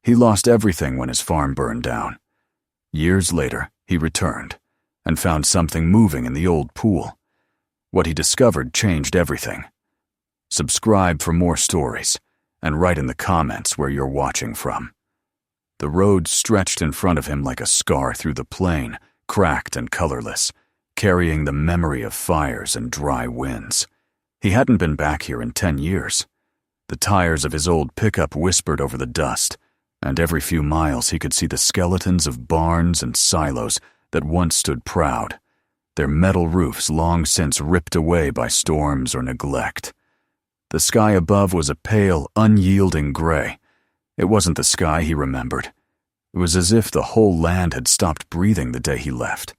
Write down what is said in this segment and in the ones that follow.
He lost everything when his farm burned down. Years later, he returned and found something moving in the old pool. What he discovered changed everything. Subscribe for more stories, and write in the comments where you're watching from. The road stretched in front of him like a scar through the plain, cracked and colorless, carrying the memory of fires and dry winds. He hadn't been back here in 10 years. The tires of his old pickup whispered over the dust, and every few miles he could see the skeletons of barns and silos that once stood proud, their metal roofs long since ripped away by storms or neglect. The sky above was a pale, unyielding gray. It wasn't the sky he remembered. It was as if the whole land had stopped breathing the day he left.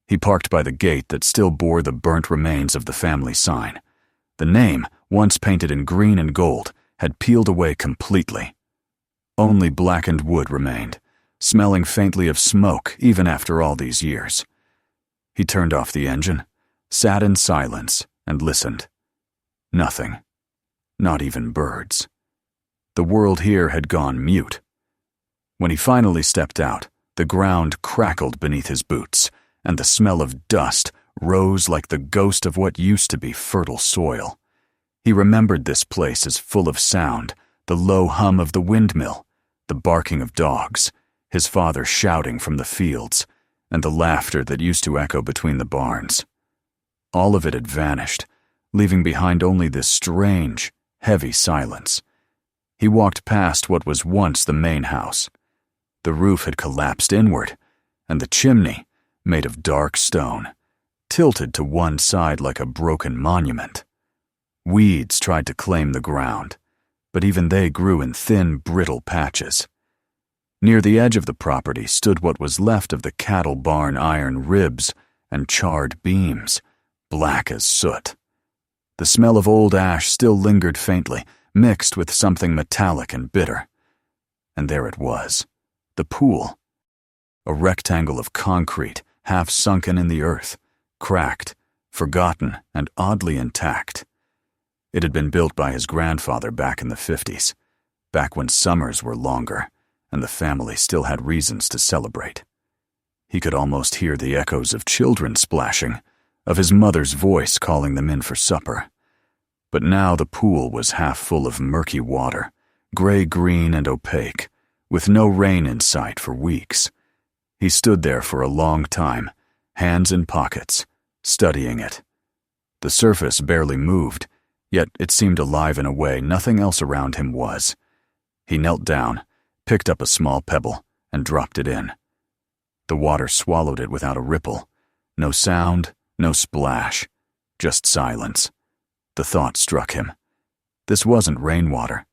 He parked by the gate that still bore the burnt remains of the family sign. The name, once painted in green and gold, had peeled away completely. Only blackened wood remained, smelling faintly of smoke even after all these years. He turned off the engine, sat in silence, and listened. Nothing. Not even birds. The world here had gone mute. When he finally stepped out, the ground crackled beneath his boots, and the smell of dust rose like the ghost of what used to be fertile soil. He remembered this place as full of sound, the low hum of the windmill, the barking of dogs, his father shouting from the fields, and the laughter that used to echo between the barns. All of it had vanished, leaving behind only this strange, heavy silence. He walked past what was once the main house. The roof had collapsed inward, and the chimney, made of dark stone, tilted to one side like a broken monument. Weeds tried to claim the ground, but even they grew in thin, brittle patches. Near the edge of the property stood what was left of the cattle barn iron ribs and charred beams, black as soot. The smell of old ash still lingered faintly, mixed with something metallic and bitter. And there it was, the pool. A rectangle of concrete, half sunken in the earth, cracked, forgotten, and oddly intact. It had been built by his grandfather back in the 50s, back when summers were longer, and the family still had reasons to celebrate. He could almost hear the echoes of children splashing, of his mother's voice calling them in for supper. But now the pool was half full of murky water, gray-green and opaque, with no rain in sight for weeks. He stood there for a long time, hands in pockets, studying it. The surface barely moved, yet it seemed alive in a way nothing else around him was. He knelt down, picked up a small pebble, and dropped it in. The water swallowed it without a ripple. No sound, no splash, just silence. The thought struck him. This wasn't rainwater.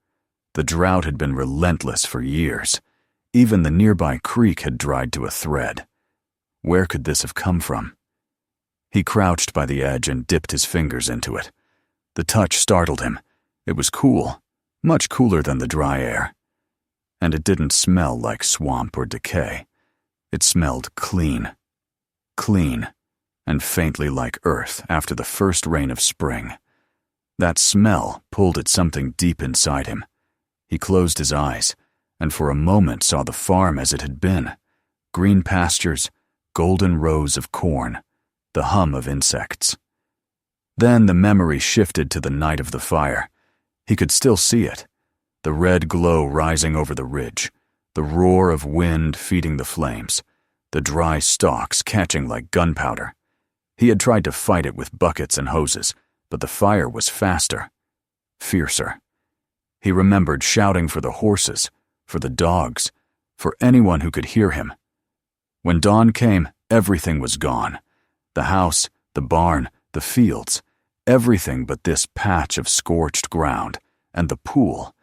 The drought had been relentless for years. Even the nearby creek had dried to a thread. Where could this have come from? He crouched by the edge and dipped his fingers into it. The touch startled him. It was cool, much cooler than the dry air. And it didn't smell like swamp or decay. It smelled clean, and faintly like earth after the first rain of spring. That smell pulled at something deep inside him. He closed his eyes, and for a moment saw the farm as it had been. Green pastures, golden rows of corn, the hum of insects. Then the memory shifted to the night of the fire. He could still see it. The red glow rising over the ridge, the roar of wind feeding the flames, the dry stalks catching like gunpowder. He had tried to fight it with buckets and hoses, but the fire was faster, fiercer. He remembered shouting for the horses, for the dogs, for anyone who could hear him. When dawn came, everything was gone. The house, the barn, the fields, everything but this patch of scorched ground, and the pool,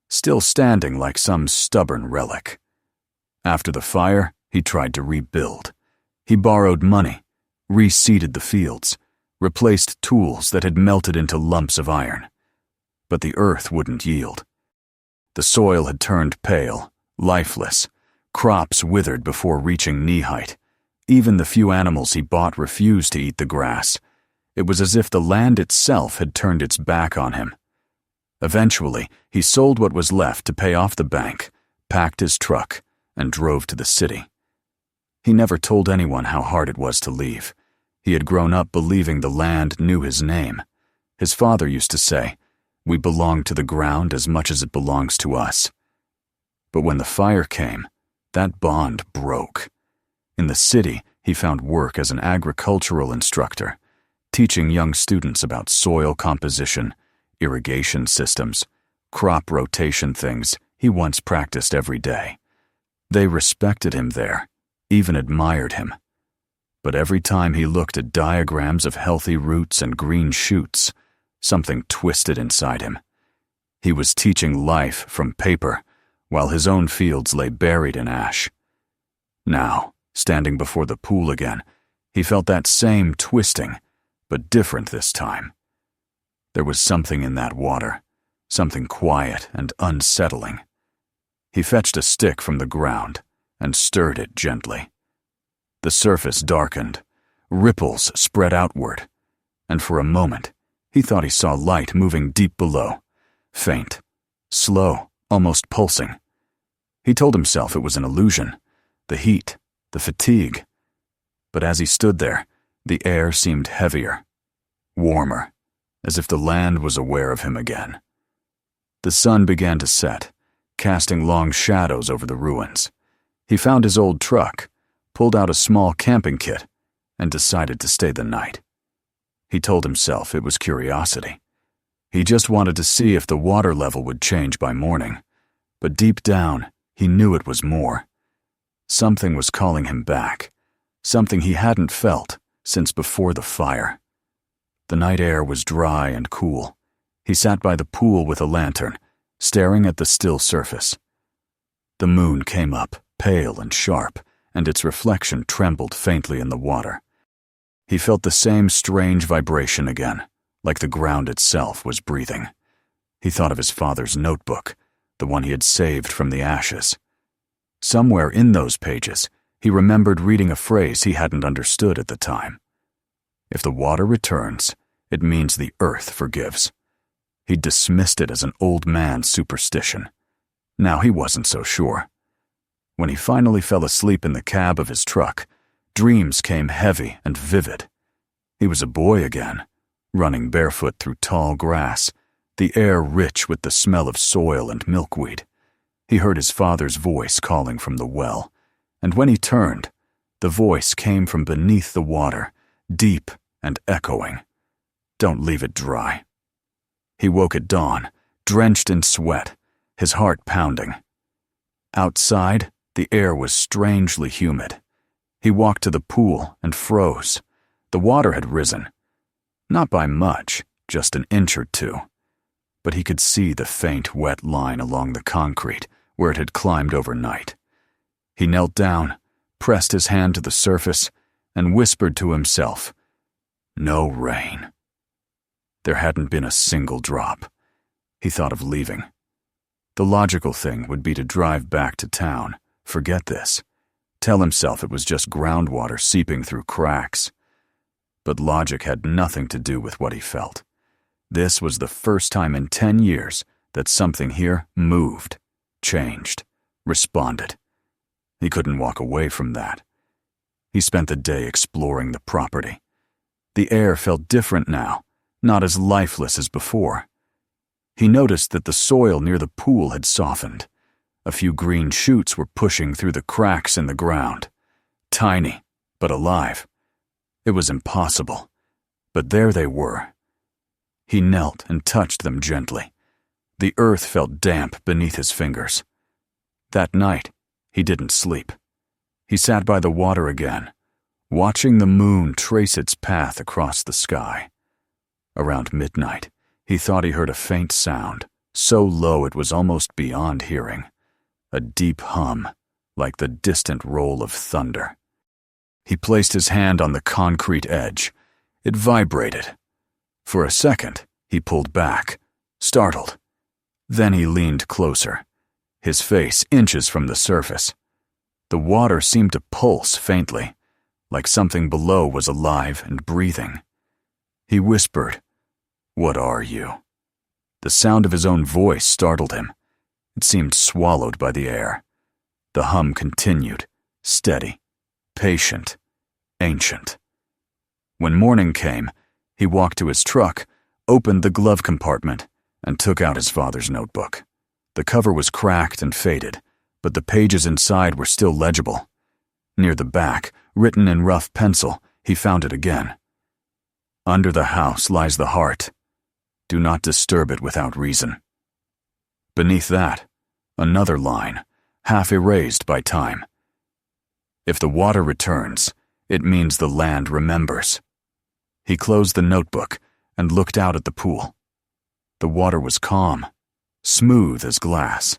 still standing like some stubborn relic. After the fire, he tried to rebuild. He borrowed money, reseeded the fields, replaced tools that had melted into lumps of iron. But the earth wouldn't yield. The soil had turned pale, lifeless. Crops withered before reaching knee-height. Even the few animals he bought refused to eat the grass. It was as if the land itself had turned its back on him. Eventually, he sold what was left to pay off the bank, packed his truck, and drove to the city. He never told anyone how hard it was to leave. He had grown up believing the land knew his name. His father used to say, "We belong to the ground as much as it belongs to us." But when the fire came, that bond broke. In the city, he found work as an agricultural instructor, teaching young students about soil composition, irrigation systems, crop rotation, things he once practiced every day. They respected him there, even admired him. But every time he looked at diagrams of healthy roots and green shoots, something twisted inside him. He was teaching life from paper, while his own fields lay buried in ash. Now, standing before the pool again, he felt that same twisting, but different this time. There was something in that water, something quiet and unsettling. He fetched a stick from the ground and stirred it gently. The surface darkened, ripples spread outward, and for a moment he thought he saw light moving deep below, faint, slow, almost pulsing. He told himself it was an illusion, the heat, the fatigue. But as he stood there, the air seemed heavier, warmer, as if the land was aware of him again. The sun began to set, casting long shadows over the ruins. He found his old truck, pulled out a small camping kit, and decided to stay the night. He told himself it was curiosity. He just wanted to see if the water level would change by morning. But deep down, he knew it was more. Something was calling him back, something he hadn't felt since before the fire. The night air was dry and cool. He sat by the pool with a lantern, staring at the still surface. The moon came up, pale and sharp, and its reflection trembled faintly in the water. He felt the same strange vibration again, like the ground itself was breathing. He thought of his father's notebook, the one he had saved from the ashes. Somewhere in those pages, he remembered reading a phrase he hadn't understood at the time. If the water returns, it means the earth forgives. He'd dismissed it as an old man's superstition. Now he wasn't so sure. When he finally fell asleep in the cab of his truck, dreams came heavy and vivid. He was a boy again, running barefoot through tall grass, the air rich with the smell of soil and milkweed. He heard his father's voice calling from the well, and when he turned, the voice came from beneath the water, deep and echoing. "Don't leave it dry." He woke at dawn, drenched in sweat, his heart pounding. Outside, the air was strangely humid. He walked to the pool and froze. The water had risen. Not by much, just an inch or two. But he could see the faint, wet line along the concrete where it had climbed overnight. He knelt down, pressed his hand to the surface, and whispered to himself, "No rain." There hadn't been a single drop. He thought of leaving. The logical thing would be to drive back to town, forget this, tell himself it was just groundwater seeping through cracks. But logic had nothing to do with what he felt. This was the first time in 10 years that something here moved, changed, responded. He couldn't walk away from that. He spent the day exploring the property. The air felt different now, not as lifeless as before. He noticed that the soil near the pool had softened. A few green shoots were pushing through the cracks in the ground. Tiny, but alive. It was impossible, but there they were. He knelt and touched them gently. The earth felt damp beneath his fingers. That night, he didn't sleep. He sat by the water again, watching the moon trace its path across the sky. Around midnight, he thought he heard a faint sound, so low it was almost beyond hearing. A deep hum, like the distant roll of thunder. He placed his hand on the concrete edge. It vibrated. For a second, he pulled back, startled. Then he leaned closer, his face inches from the surface. The water seemed to pulse faintly, like something below was alive and breathing. He whispered, "What are you?" The sound of his own voice startled him. It seemed swallowed by the air. The hum continued, steady, patient, ancient. When morning came, he walked to his truck, opened the glove compartment, and took out his father's notebook. The cover was cracked and faded, but the pages inside were still legible. Near the back, written in rough pencil, he found it again. Under the house lies the heart. Do not disturb it without reason. Beneath that, another line, half erased by time. If the water returns, it means the land remembers. He closed the notebook and looked out at the pool. The water was calm, smooth as glass,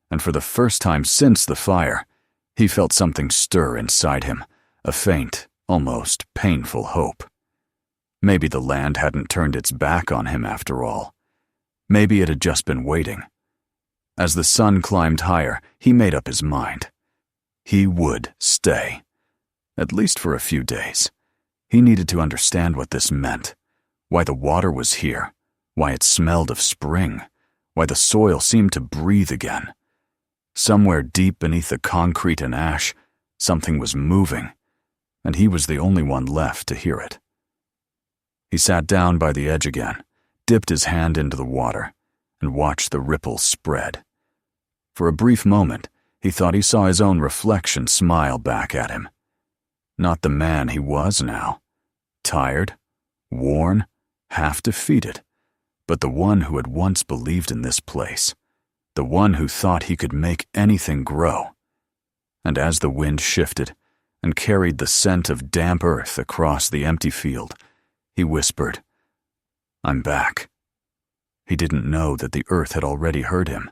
and for the first time since the fire, he felt something stir inside him, a faint, almost painful hope. Maybe the land hadn't turned its back on him after all. Maybe it had just been waiting. As the sun climbed higher, he made up his mind. He would stay, at least for a few days. He needed to understand what this meant, why the water was here, why it smelled of spring, why the soil seemed to breathe again. Somewhere deep beneath the concrete and ash, something was moving, and he was the only one left to hear it. He sat down by the edge again, dipped his hand into the water, and watched the ripples spread. For a brief moment, he thought he saw his own reflection smile back at him. Not the man he was now, tired, worn, half defeated, but the one who had once believed in this place, the one who thought he could make anything grow. And as the wind shifted and carried the scent of damp earth across the empty field, he whispered, "I'm back." He didn't know that the earth had already heard him.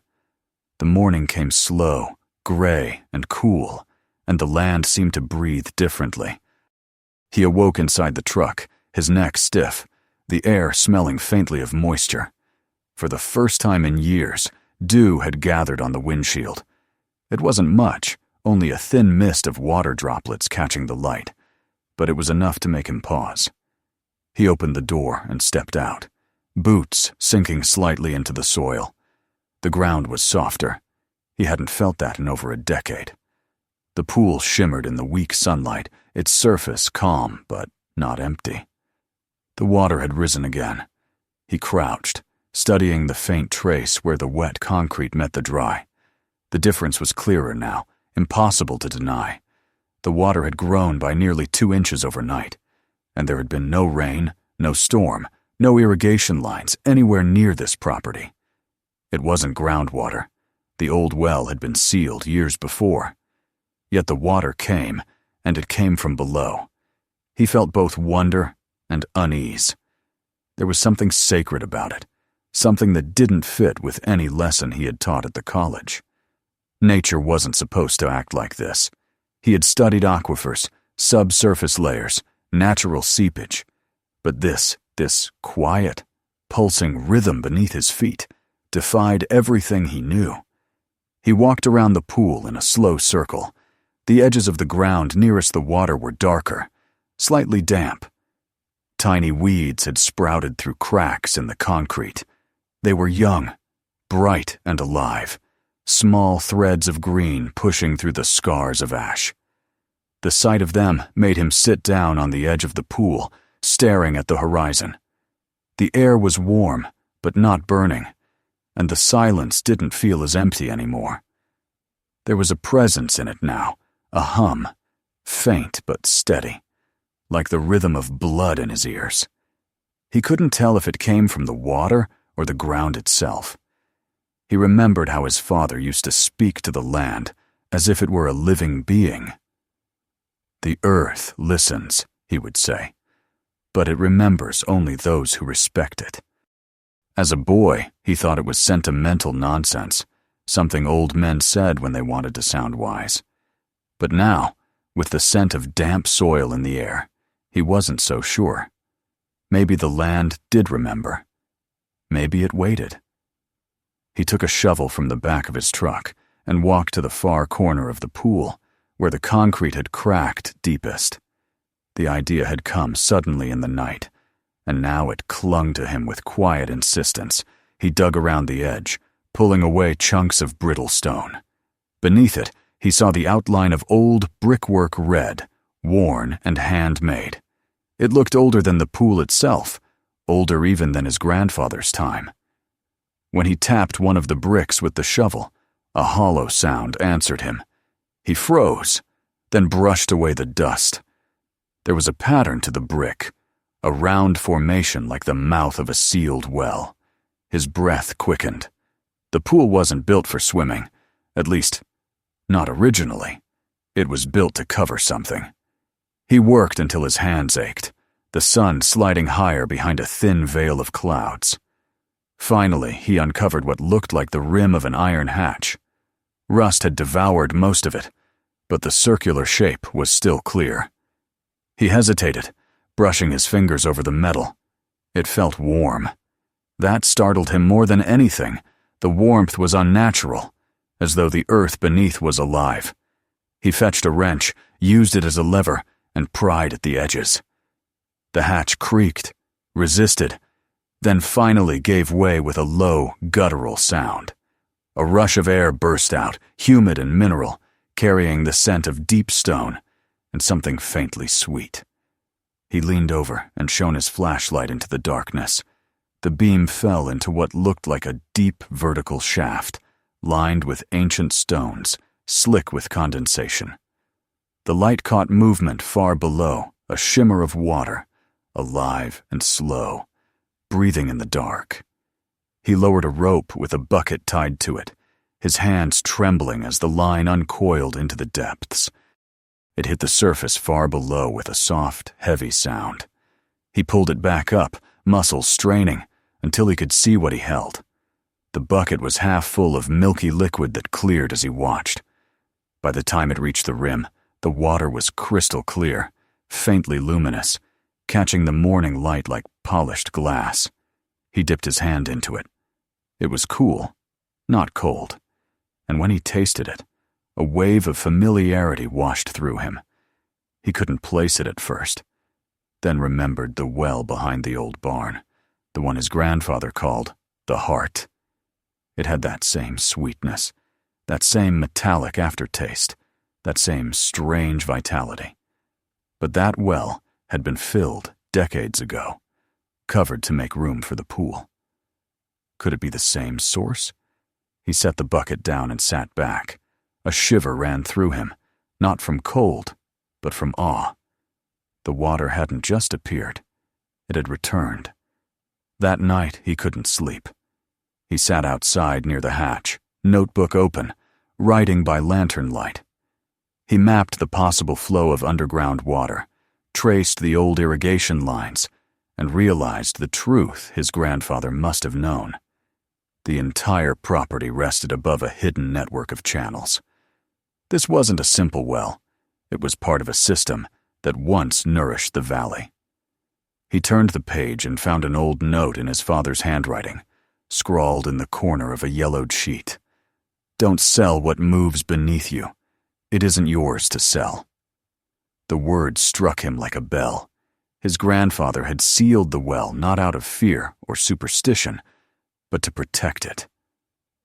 The morning came slow, gray, and cool, and the land seemed to breathe differently. He awoke inside the truck, his neck stiff, the air smelling faintly of moisture. For the first time in years, dew had gathered on the windshield. It wasn't much, only a thin mist of water droplets catching the light, but it was enough to make him pause. He opened the door and stepped out, boots sinking slightly into the soil. The ground was softer. He hadn't felt that in over a decade. The pool shimmered in the weak sunlight, its surface calm but not empty. The water had risen again. He crouched, studying the faint trace where the wet concrete met the dry. The difference was clearer now, impossible to deny. The water had grown by nearly 2 inches overnight, and there had been no rain, no storm, no irrigation lines anywhere near this property. It wasn't groundwater. The old well had been sealed years before. Yet the water came, and it came from below. He felt both wonder and unease. There was something sacred about it, something that didn't fit with any lesson he had taught at the college. Nature wasn't supposed to act like this. He had studied aquifers, subsurface layers, natural seepage. But this quiet, pulsing rhythm beneath his feet defied everything he knew. He walked around the pool in a slow circle. The edges of the ground nearest the water were darker, slightly damp. Tiny weeds had sprouted through cracks in the concrete. They were young, bright and alive, small threads of green pushing through the scars of ash. The sight of them made him sit down on the edge of the pool, staring at the horizon. The air was warm, but not burning, and the silence didn't feel as empty anymore. There was a presence in it now, a hum, faint but steady, like the rhythm of blood in his ears. He couldn't tell if it came from the water or the ground itself. He remembered how his father used to speak to the land as if it were a living being. "The earth listens," he would say, "but it remembers only those who respect it." As a boy, he thought it was sentimental nonsense, something old men said when they wanted to sound wise. But now, with the scent of damp soil in the air, he wasn't so sure. Maybe the land did remember. Maybe it waited. He took a shovel from the back of his truck and walked to the far corner of the pool, where the concrete had cracked deepest. The idea had come suddenly in the night, and now it clung to him with quiet insistence. He dug around the edge, pulling away chunks of brittle stone. Beneath it, he saw the outline of old brickwork red, worn and handmade. It looked older than the pool itself, older even than his grandfather's time. When he tapped one of the bricks with the shovel, a hollow sound answered him. He froze, then brushed away the dust. There was a pattern to the brick, a round formation like the mouth of a sealed well. His breath quickened. The pool wasn't built for swimming, at least, not originally. It was built to cover something. He worked until his hands ached, the sun sliding higher behind a thin veil of clouds. Finally, he uncovered what looked like the rim of an iron hatch. Rust had devoured most of it, but the circular shape was still clear. He hesitated, brushing his fingers over the metal. It felt warm. That startled him more than anything. The warmth was unnatural, as though the earth beneath was alive. He fetched a wrench, used it as a lever, and pried at the edges. The hatch creaked, resisted, then finally gave way with a low, guttural sound. A rush of air burst out, humid and mineral, carrying the scent of deep stone and something faintly sweet. He leaned over and shone his flashlight into the darkness. The beam fell into what looked like a deep vertical shaft, lined with ancient stones, slick with condensation. The light caught movement far below, a shimmer of water, alive and slow, breathing in the dark. He lowered a rope with a bucket tied to it, his hands trembling as the line uncoiled into the depths. It hit the surface far below with a soft, heavy sound. He pulled it back up, muscles straining, until he could see what he held. The bucket was half full of milky liquid that cleared as he watched. By the time it reached the rim, the water was crystal clear, faintly luminous, catching the morning light like polished glass. He dipped his hand into it. It was cool, not cold, and when he tasted it, a wave of familiarity washed through him. He couldn't place it at first, then remembered the well behind the old barn, the one his grandfather called the Heart. It had that same sweetness, that same metallic aftertaste, that same strange vitality. But that well had been filled decades ago, covered to make room for the pool. Could it be the same source? He set the bucket down and sat back. A shiver ran through him, not from cold, but from awe. The water hadn't just appeared. It had returned. That night he couldn't sleep. He sat outside near the hatch, notebook open, writing by lantern light. He mapped the possible flow of underground water, traced the old irrigation lines, and realized the truth his grandfather must have known. The entire property rested above a hidden network of channels. This wasn't a simple well. It was part of a system that once nourished the valley. He turned the page and found an old note in his father's handwriting, scrawled in the corner of a yellowed sheet. "Don't sell what moves beneath you. It isn't yours to sell." The words struck him like a bell. His grandfather had sealed the well not out of fear or superstition, but to protect it.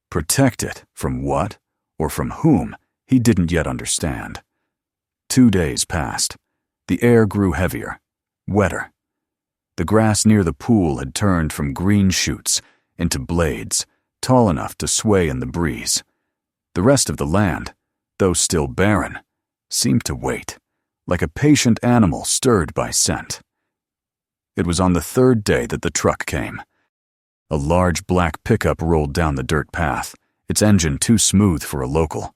Protect it from what, or from whom, he didn't yet understand. 2 days passed. The air grew heavier, wetter. The grass near the pool had turned from green shoots into blades, tall enough to sway in the breeze. The rest of the land, though still barren, seemed to wait, like a patient animal stirred by scent. It was on the 3rd day that the truck came. A large black pickup rolled down the dirt path, its engine too smooth for a local.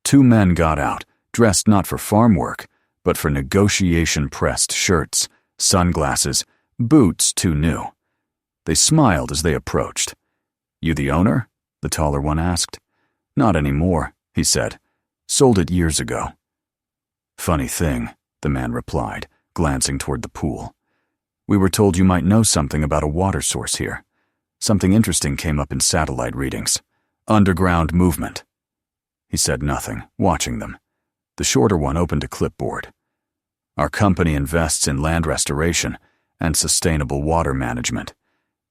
2 men got out, dressed not for farm work, but for negotiation-pressed shirts, sunglasses, boots too new. They smiled as they approached. "You the owner?" the taller one asked. "Not anymore," he said. "Sold it years ago." "Funny thing," the man replied, glancing toward the pool. "We were told you might know something about a water source here. Something interesting came up in satellite readings. Underground movement." He said nothing, watching them. The shorter one opened a clipboard. "Our company invests in land restoration and sustainable water management.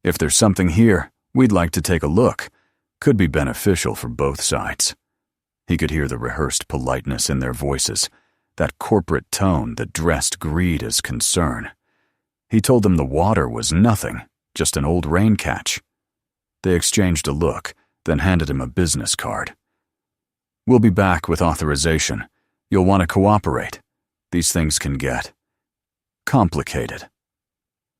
If there's something here, we'd like to take a look. Could be beneficial for both sides." He could hear the rehearsed politeness in their voices, that corporate tone that dressed greed as concern. He told them the water was nothing, just an old rain catch. They exchanged a look, then handed him a business card. "We'll be back with authorization. You'll want to cooperate. These things can get complicated."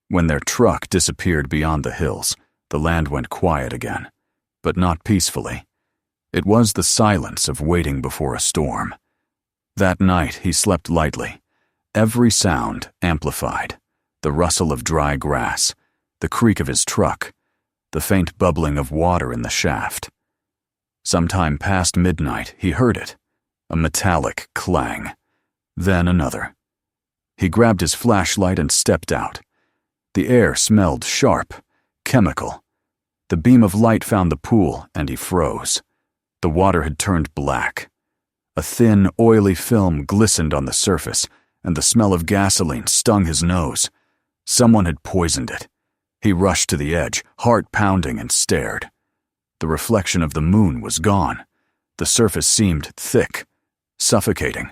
When their truck disappeared beyond the hills, the land went quiet again, but not peacefully. It was the silence of waiting before a storm. That night he slept lightly, every sound amplified: the rustle of dry grass, the creak of his truck, the faint bubbling of water in the shaft. Sometime past midnight he heard it, a metallic clang, then another. He grabbed his flashlight and stepped out. The air smelled sharp, chemical. The beam of light found the pool, and he froze. The water had turned black. A thin, oily film glistened on the surface, and the smell of gasoline stung his nose. Someone had poisoned it. He rushed to the edge, heart pounding, and stared. The reflection of the moon was gone. The surface seemed thick, suffocating.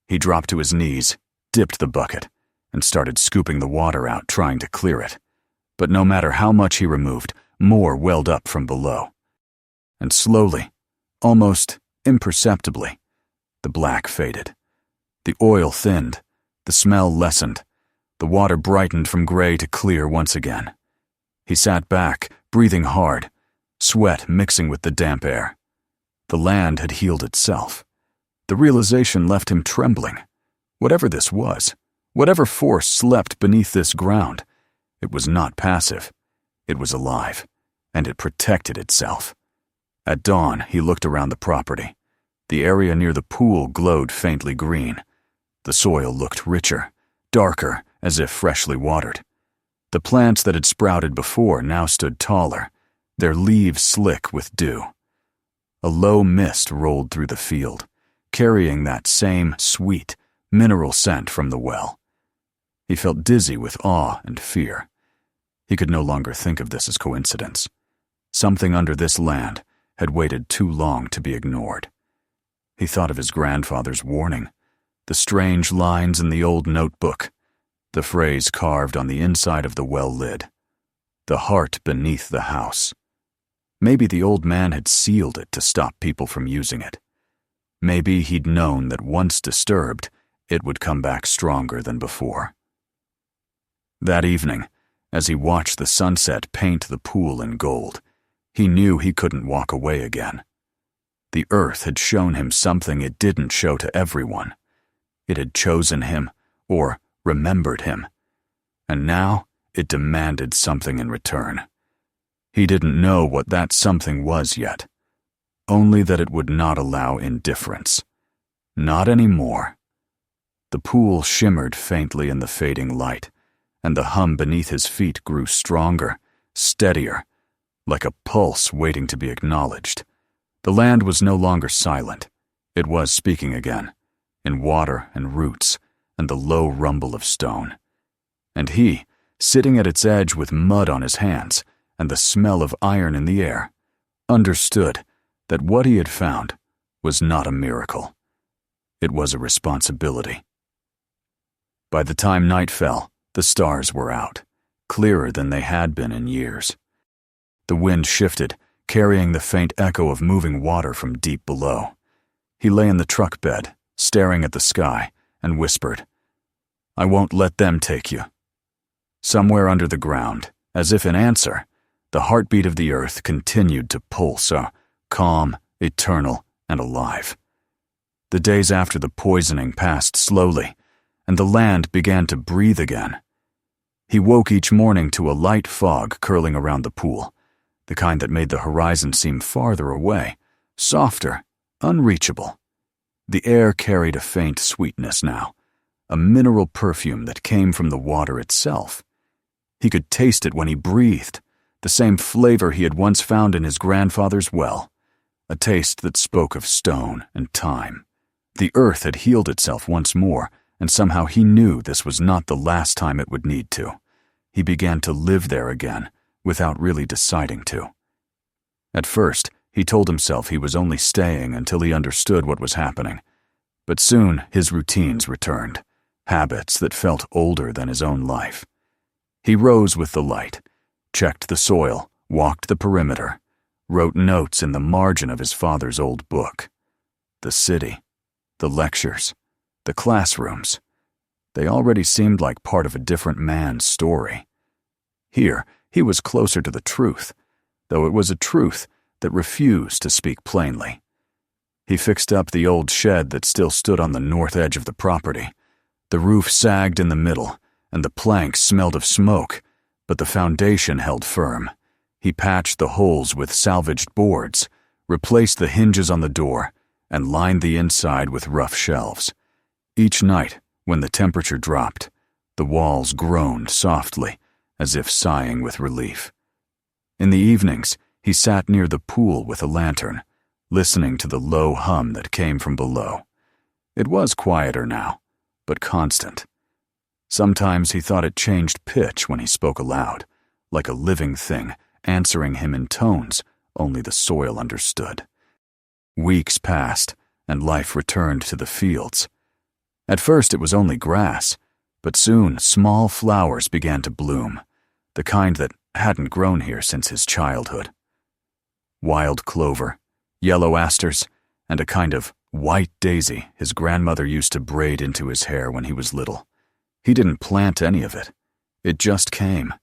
He dropped to his knees, dipped the bucket, and started scooping the water out, trying to clear it. But no matter how much he removed, more welled up from below. And slowly, almost imperceptibly, the black faded. The oil thinned, the smell lessened, the water brightened from gray to clear once again. He sat back, breathing hard, sweat mixing with the damp air. The land had healed itself. The realization left him trembling. Whatever this was, whatever force slept beneath this ground, it was not passive. It was alive, and it protected itself. At dawn, he looked around the property. The area near the pool glowed faintly green. The soil looked richer, darker, as if freshly watered. The plants that had sprouted before now stood taller, their leaves slick with dew. A low mist rolled through the field, carrying that same sweet, mineral scent from the well. He felt dizzy with awe and fear. He could no longer think of this as coincidence. Something under this land had waited too long to be ignored. He thought of his grandfather's warning, the strange lines in the old notebook, the phrase carved on the inside of the well lid, "The heart beneath the house." Maybe the old man had sealed it to stop people from using it. Maybe he'd known that once disturbed, it would come back stronger than before. That evening, as he watched the sunset paint the pool in gold, he knew he couldn't walk away again. The earth had shown him something it didn't show to everyone. It had chosen him, or remembered him, and now it demanded something in return. He didn't know what that something was yet, only that it would not allow indifference. Not anymore. The pool shimmered faintly in the fading light, and the hum beneath his feet grew stronger, steadier, like a pulse waiting to be acknowledged. The land was no longer silent. It was speaking again, in water and roots and the low rumble of stone. And he, sitting at its edge with mud on his hands and the smell of iron in the air, understood that what he had found was not a miracle. It was a responsibility. By the time night fell, the stars were out, clearer than they had been in years. The wind shifted, carrying the faint echo of moving water from deep below. He lay in the truck bed, staring at the sky, and whispered, "I won't let them take you." Somewhere under the ground, as if in answer, the heartbeat of the earth continued to pulse, calm, eternal, and alive. The days after the poisoning passed slowly, and the land began to breathe again. He woke each morning to a light fog curling around the pool, the kind that made the horizon seem farther away, softer, unreachable. The air carried a faint sweetness now, a mineral perfume that came from the water itself. He could taste it when he breathed, the same flavor he had once found in his grandfather's well, a taste that spoke of stone and time. The earth had healed itself once more, and somehow he knew this was not the last time it would need to. He began to live there again, without really deciding to. At first, He told himself he was only staying until he understood what was happening. But soon his routines returned, habits that felt older than his own life. He rose with the light, checked the soil, walked the perimeter, wrote notes in the margin of his father's old book. The city, the lectures, the classrooms, they already seemed like part of a different man's story. Here, he was closer to the truth, though it was a truth that refused to speak plainly. He fixed up the old shed that still stood on the north edge of the property. The roof sagged in the middle, and the planks smelled of smoke, but the foundation held firm. He patched the holes with salvaged boards, replaced the hinges on the door, and lined the inside with rough shelves. Each night, when the temperature dropped, the walls groaned softly, as if sighing with relief. In the evenings, he sat near the pool with a lantern, listening to the low hum that came from below. It was quieter now, but constant. Sometimes he thought it changed pitch when he spoke aloud, like a living thing answering him in tones only the soil understood. Weeks passed, and life returned to the fields. At first it was only grass, but soon small flowers began to bloom, the kind that hadn't grown here since his childhood. Wild clover, yellow asters, and a kind of white daisy his grandmother used to braid into his hair when he was little. He didn't plant any of it. It just came.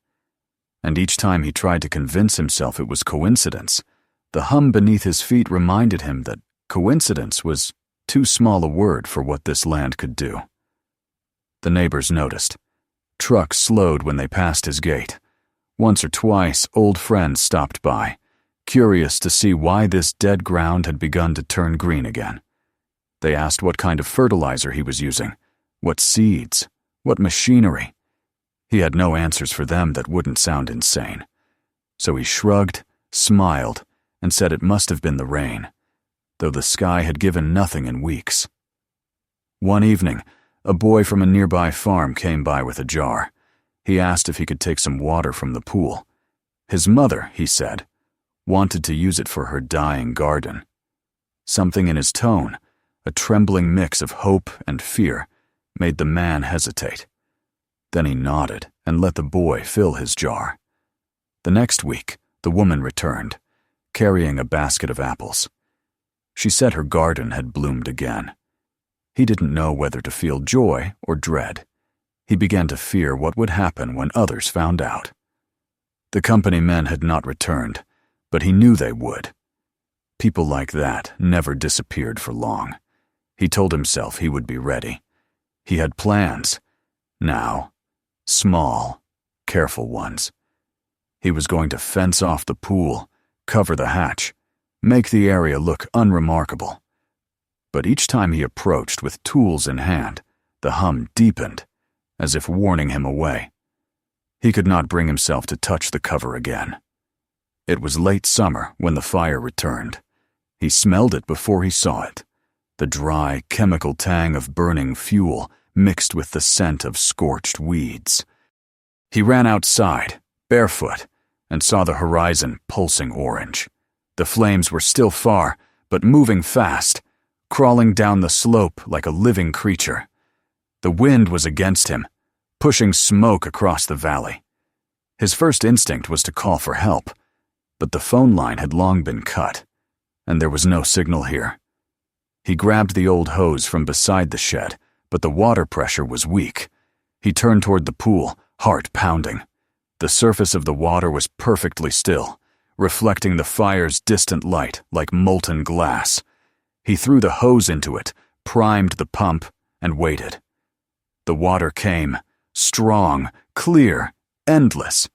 And each time he tried to convince himself it was coincidence, the hum beneath his feet reminded him that coincidence was too small a word for what this land could do. The neighbors noticed. Trucks slowed when they passed his gate. Once or twice, old friends stopped by, curious to see why this dead ground had begun to turn green again. They asked what kind of fertilizer he was using, what seeds, what machinery. He had no answers for them that wouldn't sound insane. So he shrugged, smiled, and said it must have been the rain, though the sky had given nothing in weeks. One evening, a boy from a nearby farm came by with a jar. He asked if he could take some water from the pool. His mother, he said, wanted to use it for her dying garden. Something in his tone, a trembling mix of hope and fear, made the man hesitate. Then he nodded and let the boy fill his jar. The next week, the woman returned, carrying a basket of apples. She said her garden had bloomed again. He didn't know whether to feel joy or dread. He began to fear what would happen when others found out. The company men had not returned, but he knew they would. People like that never disappeared for long. He told himself he would be ready. He had plans. Now, small, careful ones. He was going to fence off the pool, cover the hatch, make the area look unremarkable. But each time he approached with tools in hand, the hum deepened, as if warning him away. He could not bring himself to touch the cover again. It was late summer when the fire returned. He smelled it before he saw it, the dry, chemical tang of burning fuel mixed with the scent of scorched weeds. He ran outside, barefoot, and saw the horizon pulsing orange. The flames were still far, but moving fast, crawling down the slope like a living creature. The wind was against him, pushing smoke across the valley. His first instinct was to call for help, but the phone line had long been cut, and there was no signal here. He grabbed the old hose from beside the shed, but the water pressure was weak. He turned toward the pool, heart pounding. The surface of the water was perfectly still, reflecting the fire's distant light like molten glass. He threw the hose into it, primed the pump, and waited. The water came, strong, clear, endless.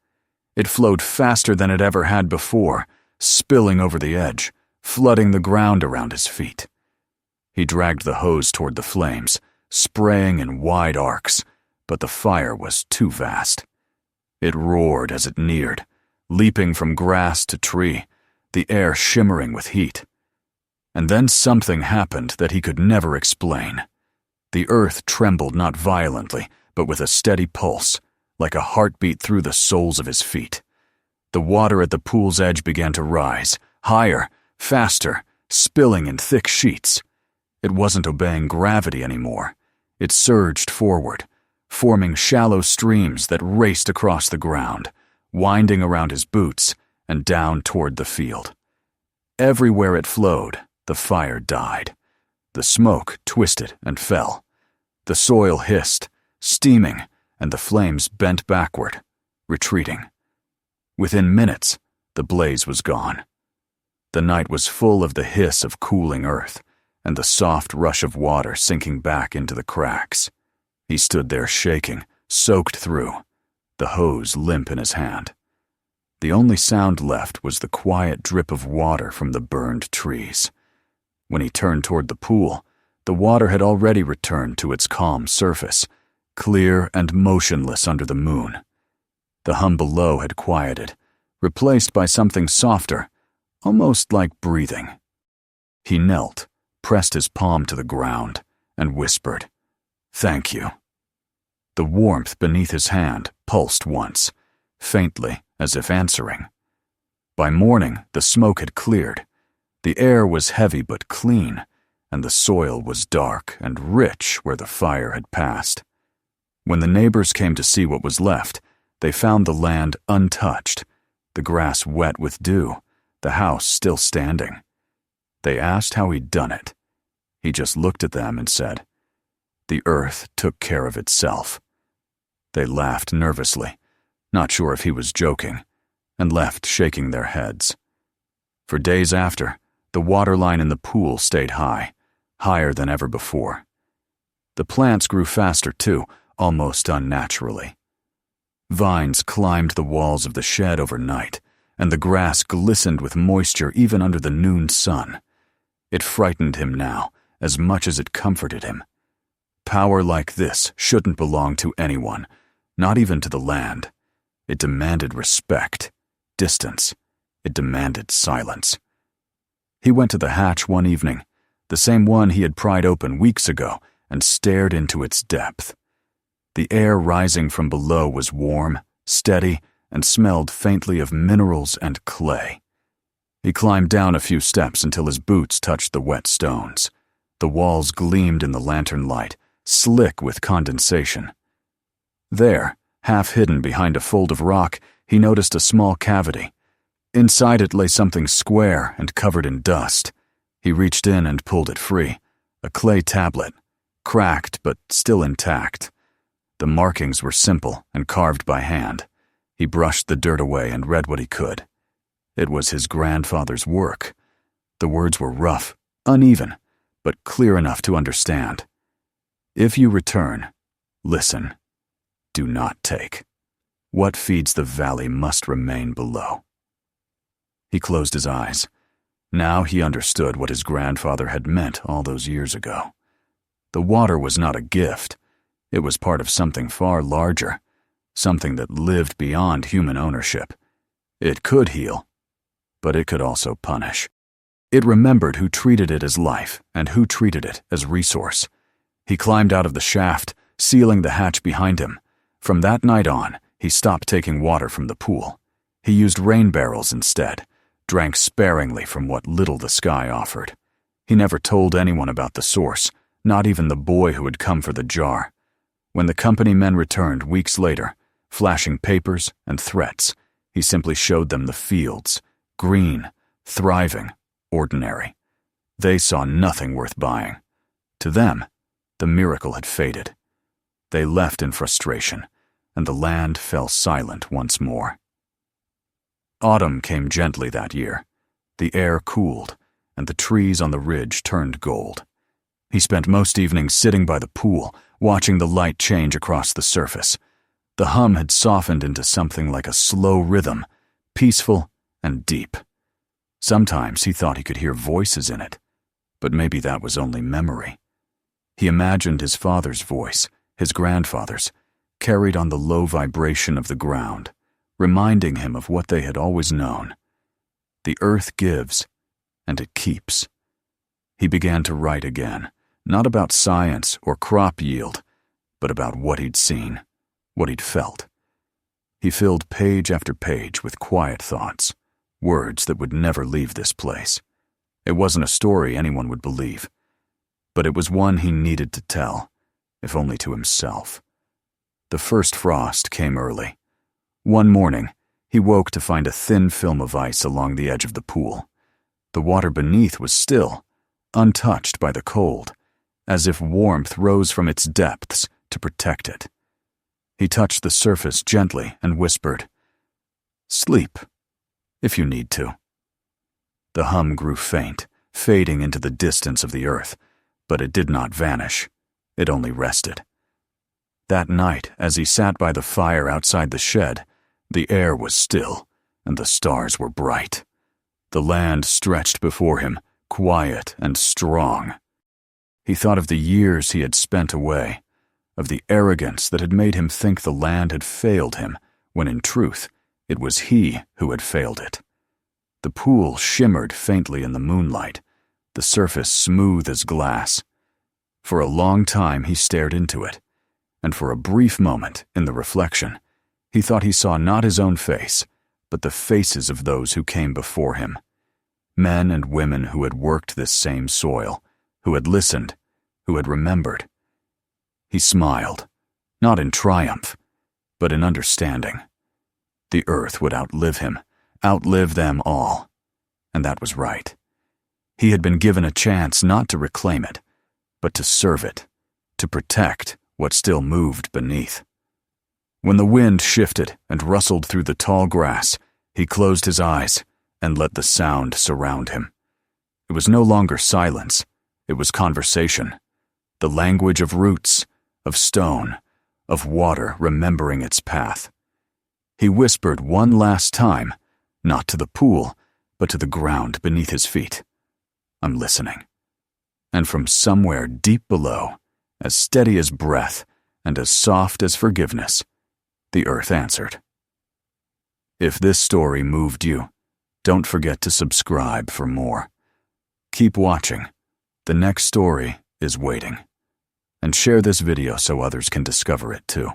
It flowed faster than it ever had before, spilling over the edge, flooding the ground around his feet. He dragged the hose toward the flames, spraying in wide arcs, but the fire was too vast. It roared as it neared, leaping from grass to tree, the air shimmering with heat. And then something happened that he could never explain. The earth trembled not violently, but with a steady pulse, like a heartbeat through the soles of his feet. The water at the pool's edge began to rise, higher, faster, spilling in thick sheets. It wasn't obeying gravity anymore. It surged forward, forming shallow streams that raced across the ground, winding around his boots and down toward the field. Everywhere it flowed, the fire died. The smoke twisted and fell. The soil hissed, steaming, and the flames bent backward, retreating. Within minutes, the blaze was gone. The night was full of the hiss of cooling earth and the soft rush of water sinking back into the cracks. He stood there shaking, soaked through, the hose limp in his hand. The only sound left was the quiet drip of water from the burned trees. When he turned toward the pool, the water had already returned to its calm surface, clear and motionless under the moon. The hum below had quieted, replaced by something softer, almost like breathing. He knelt, pressed his palm to the ground, and whispered, "Thank you." The warmth beneath his hand pulsed once, faintly as if answering. By morning, the smoke had cleared. The air was heavy but clean, and the soil was dark and rich where the fire had passed. When the neighbors came to see what was left, they found the land untouched, the grass wet with dew, the house still standing. They asked how he'd done it. He just looked at them and said, "The earth took care of itself." They laughed nervously, not sure if he was joking, and left shaking their heads. For days after, the water line in the pool stayed high, higher than ever before. The plants grew faster too, almost unnaturally. Vines climbed the walls of the shed overnight, and the grass glistened with moisture even under the noon sun. It frightened him now, as much as it comforted him. Power like this shouldn't belong to anyone, not even to the land. It demanded respect, distance. It demanded silence. He went to the hatch one evening, the same one he had pried open weeks ago, and stared into its depth. The air rising from below was warm, steady, and smelled faintly of minerals and clay. He climbed down a few steps until his boots touched the wet stones. The walls gleamed in the lantern light, slick with condensation. There, half hidden behind a fold of rock, he noticed a small cavity. Inside it lay something square and covered in dust. He reached in and pulled it free, a clay tablet, cracked but still intact. The markings were simple and carved by hand. He brushed the dirt away and read what he could. It was his grandfather's work. The words were rough, uneven, but clear enough to understand. If you return, listen. Do not take. What feeds the valley must remain below. He closed his eyes. Now he understood what his grandfather had meant all those years ago. The water was not a gift. It was part of something far larger, something that lived beyond human ownership. It could heal, but it could also punish. It remembered who treated it as life and who treated it as resource. He climbed out of the shaft, sealing the hatch behind him. From that night on, he stopped taking water from the pool. He used rain barrels instead, drank sparingly from what little the sky offered. He never told anyone about the source, not even the boy who had come for the jar. When the company men returned weeks later, flashing papers and threats, he simply showed them the fields, green, thriving, ordinary. They saw nothing worth buying. To them, the miracle had faded. They left in frustration, and the land fell silent once more. Autumn came gently that year. The air cooled, and the trees on the ridge turned gold. He spent most evenings sitting by the pool, watching the light change across the surface. The hum had softened into something like a slow rhythm, peaceful and deep. Sometimes he thought he could hear voices in it, but maybe that was only memory. He imagined his father's voice, his grandfather's, carried on the low vibration of the ground, reminding him of what they had always known. The earth gives, and it keeps. He began to write again, not about science or crop yield, but about what he'd seen, what he'd felt. He filled page after page with quiet thoughts, words that would never leave this place, It wasn't a story anyone would believe, but it was one he needed to tell, if only to himself. The first frost came early. One morning, he woke to find a thin film of ice along the edge of the pool. The water beneath was still, untouched by the cold, as if warmth rose from its depths to protect it. He touched the surface gently and whispered, "Sleep, if you need to." The hum grew faint, fading into the distance of the earth, but it did not vanish. It only rested. That night, as he sat by the fire outside the shed, the air was still, and the stars were bright. The land stretched before him, quiet and strong. He thought of the years he had spent away, of the arrogance that had made him think the land had failed him, when in truth, it was he who had failed it. The pool shimmered faintly in the moonlight, the surface smooth as glass. For a long time he stared into it, and for a brief moment in the reflection, he thought he saw not his own face, but the faces of those who came before him. Men and women who had worked this same soil, who had listened, who had remembered. He smiled, not in triumph, but in understanding. The earth would outlive him, outlive them all. And that was right. He had been given a chance not to reclaim it, but to serve it, to protect what still moved beneath. When the wind shifted and rustled through the tall grass, he closed his eyes and let the sound surround him. It was no longer silence, it was conversation, the language of roots, of stone, of water remembering its path. He whispered one last time, not to the pool, but to the ground beneath his feet, "I'm listening." And from somewhere deep below, as steady as breath and as soft as forgiveness, the earth answered. If this story moved you, don't forget to subscribe for more. Keep watching. The next story is waiting. And share this video so others can discover it too.